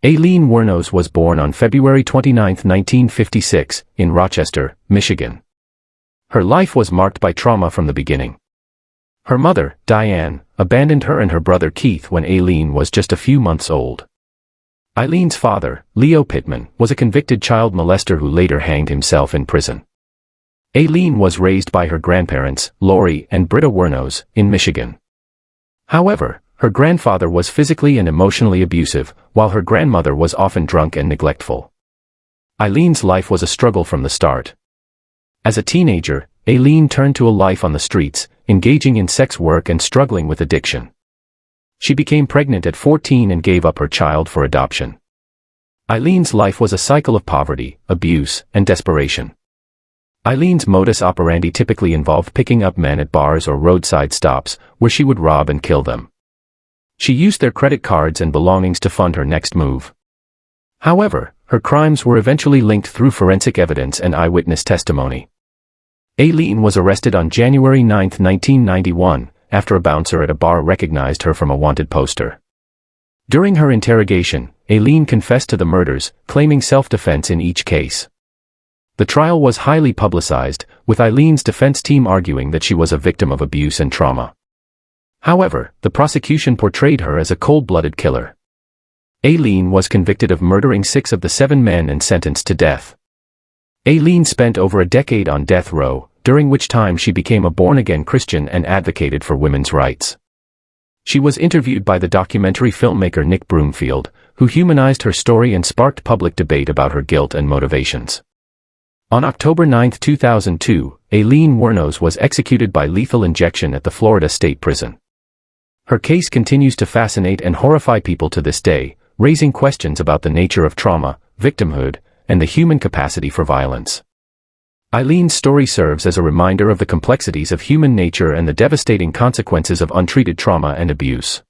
Aileen Wuornos was born on February 29, 1956, in Rochester, Michigan. Her life was marked by trauma from the beginning. Her mother, Diane, abandoned her and her brother Keith when Aileen was just a few months old. Aileen's father, Leo Pittman, was a convicted child molester who later hanged himself in prison. Aileen was raised by her grandparents, Lori and Britta Wuornos, in Michigan. However, her grandfather was physically and emotionally abusive, while her grandmother was often drunk and neglectful. Aileen's life was a struggle from the start. As a teenager, Aileen turned to a life on the streets, engaging in sex work and struggling with addiction. She became pregnant at 14 and gave up her child for adoption. Aileen's life was a cycle of poverty, abuse, and desperation. Aileen's modus operandi typically involved picking up men at bars or roadside stops, where she would rob and kill them. She used their credit cards and belongings to fund her next move. However, her crimes were eventually linked through forensic evidence and eyewitness testimony. Aileen was arrested on January 9, 1991, after a bouncer at a bar recognized her from a wanted poster. During her interrogation, Aileen confessed to the murders, claiming self-defense in each case. The trial was highly publicized, with Aileen's defense team arguing that she was a victim of abuse and trauma. However, the prosecution portrayed her as a cold-blooded killer. Aileen was convicted of murdering 6 of the 7 men and sentenced to death. Aileen spent over a decade on death row, during which time she became a born-again Christian and advocated for women's rights. She was interviewed by the documentary filmmaker Nick Broomfield, who humanized her story and sparked public debate about her guilt and motivations. On October 9, 2002, Aileen Wuornos was executed by lethal injection at the Florida State Prison. Her case continues to fascinate and horrify people to this day, raising questions about the nature of trauma, victimhood, and the human capacity for violence. Aileen's story serves as a reminder of the complexities of human nature and the devastating consequences of untreated trauma and abuse.